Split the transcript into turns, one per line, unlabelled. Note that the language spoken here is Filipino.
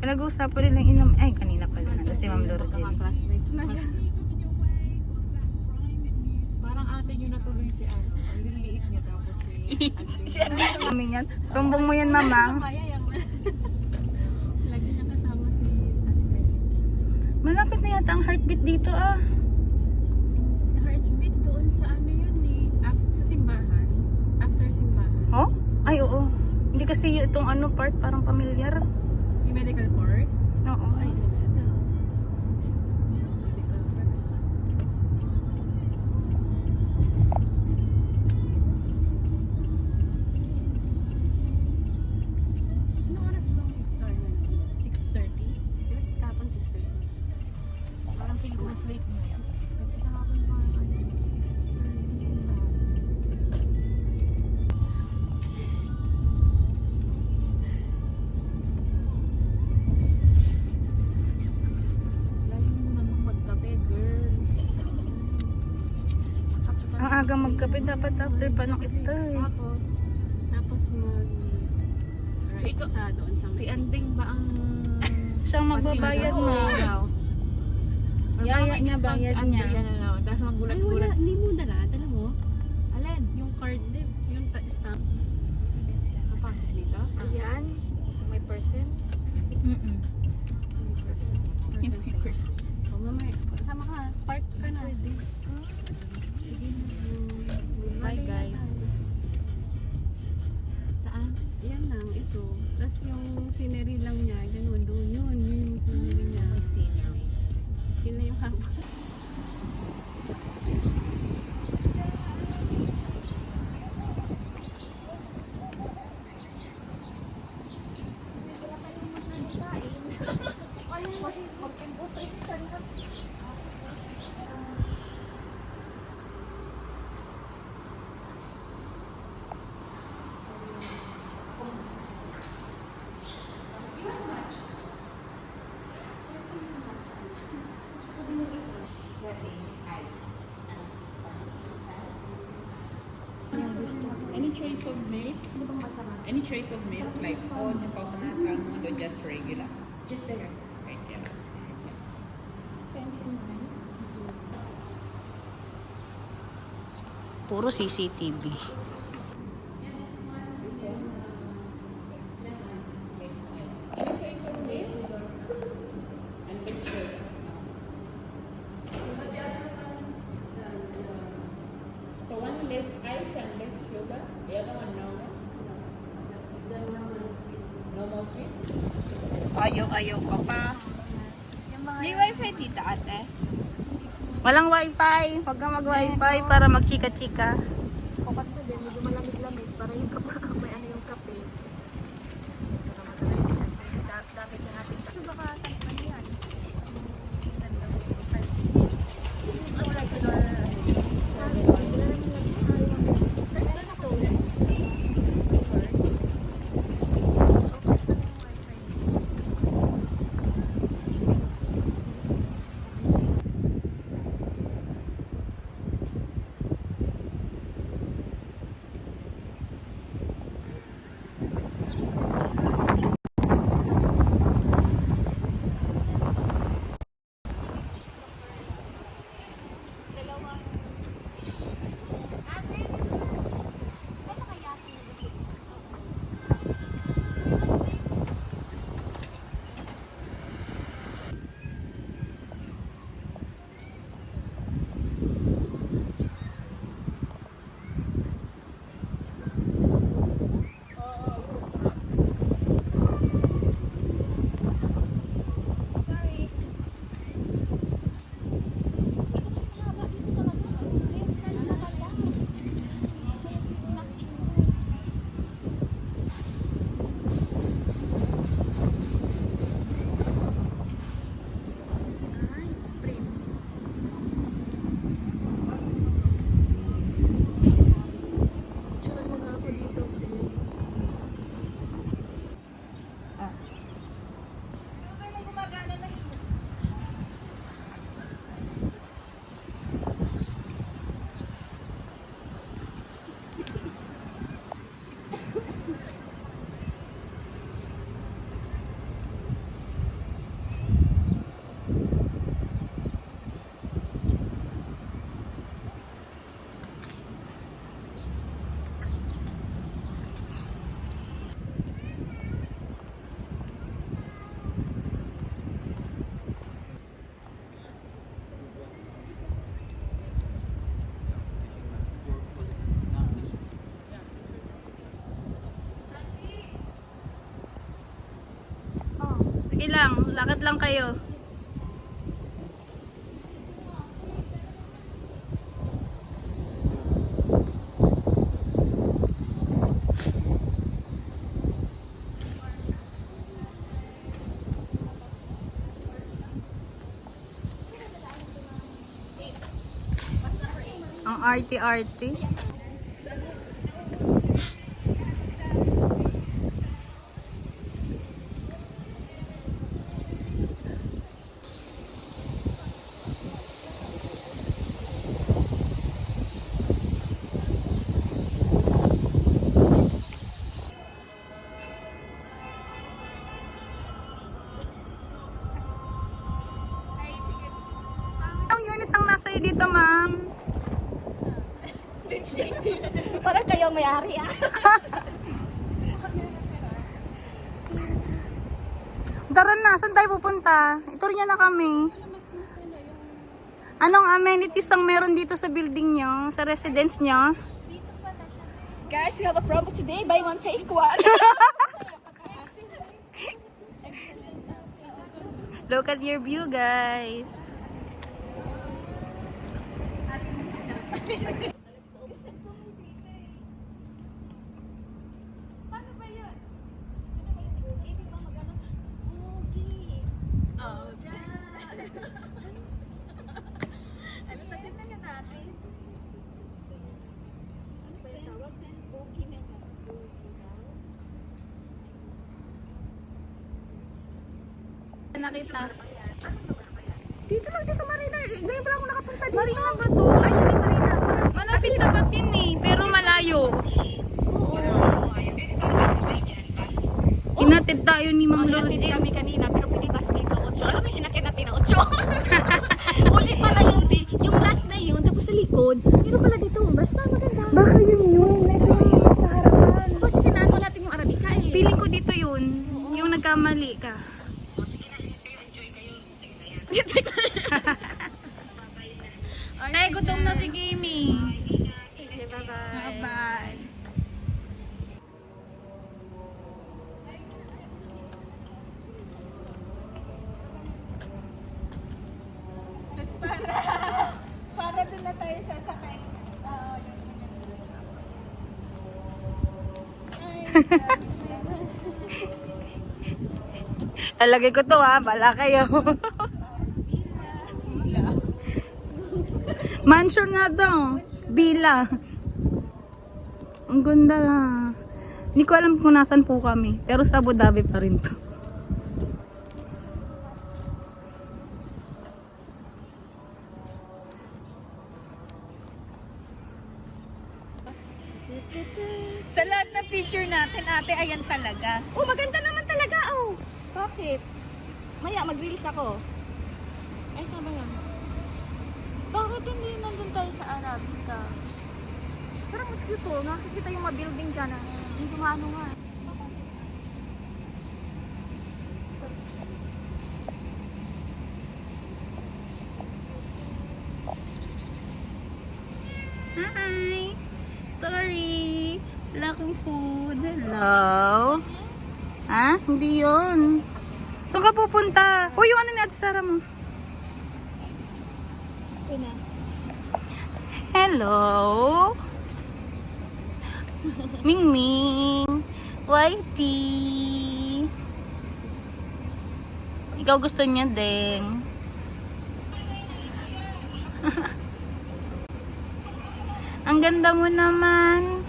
Pinag-uusapan rin ng inom. Ay, kanina pala. Si Ma'am Lorgin.
Parang ate nyo natuloy si ano. Ang liliit niya tapos si ate.
Kami yan. Sumbong mo yan, Mamang.
Lagi niya kasama si ate.
Malapit na yata ang heartbeat dito ah.
Heartbeat doon sa ano yun eh. Sa simbahan. After simbahan.
Oh? Ay, oo. Hindi kasi itong ano part parang pamilyar.
Yung medical park.
Oo.
Ay, medical park. Anong oras ba ang start? 6:30? Yes, kapon 6:30. Parang feeling ko mas late na yan. Kasi kahapon parang 6:30.
Ang aga magkape dapat after pa ng iftar.
Tapos right sa doon sa
Si Anding ba ang
Siyang magbabayad
Oo.
na. Yaya niya, bayad niya.
Tapos
Ay,
maggulat-gulat.
hindi mo dala mo? Alin? Yung card din, yung stamp.
Papasok dito?
Ayan, may person.
Mm-mm.
May person. O mamaya, sama ka, park ka na.
Hi guys. Saan?
Yan lang, ito. Tapos yung scenery lang niya, ganun, doon yun yung scenery niya.
May scenery.
Yun na yung haba.
Any choice of milk? Any choice of milk like oat, coconut, almond, or just regular?
Just the red.
Regular.
Puro CCTV.
Any choice of milk? And less sugar. So one less ice and less sugar. The other one normal. No more sweet.
Ayaw ka pa. May wifi dito ate?
Walang wifi. Huwag kang mag-wifi para magchika-chika.
Kapat na din, medyo malamig-lamig para yung may ano yung kape. Dami na natin. So baka ano yan?
Sige lang, lakad lang kayo. Ang arty-arty. Anong unit ang nasa iyo dito, ma'am?
Parang kayo ang may-ari ah.
Tara na, saan tayo pupunta? Itur niya na kami. Anong amenities ang meron dito sa building nyo? Sa residence nyo?
Guys, we have a promo today. Buy one, take one.
Look at your view, guys. Nakita.
Dito lang, di sa Marina. Ngayon pala ako nakapunta dito.
Marina ba to?
Ay, hindi Marina. Parang
Malapit sa Batin eh, pero malayo. Inatid tayo ni Ma'am
Hinatid
Lourdes.
kami kanina, pero pinibas dito 8. Alam mo yung sinakyan natin na 8. Uli pala yung yung last na yun, tapos sa likod. Pero pala dito, basta maganda.
Baka yun yun. Ito yung sa harapan.
Tapos kinaan mo natin yung Arabica eh.
Feeling ko dito yun. Yung nagkamali ka. Ay, gutom na si Gaming.
Sige, bye-bye.
Bye.
Para doon na tayo sasakay.
Lalagay ko to ha, bala kayo. Mansion nga daw. Bila. Ang ganda. Hindi ko alam kung nasan po kami. Pero sa Abu Dhabi pa rin to.
Sa lahat ng picture natin, ate, ayan talaga.
Oh, maganda naman talaga, oh. Bakit? Maya, mag-release ako.
Ay, saan ba yan? Bakit hindi nandun tayo sa Arabica?
Parang mas cute to. Nakikita yung mga building dyan. Hindi maano nga.
Hi! Sorry! Wala akong food. Hello? Ha? Hindi yun. Saan ka pupunta? O, yung ano ni Ate Sarah mo?
Okay na.
Hello? Ming Ming! Whitey! Ikaw gusto niya, Deng. Ang ganda mo naman.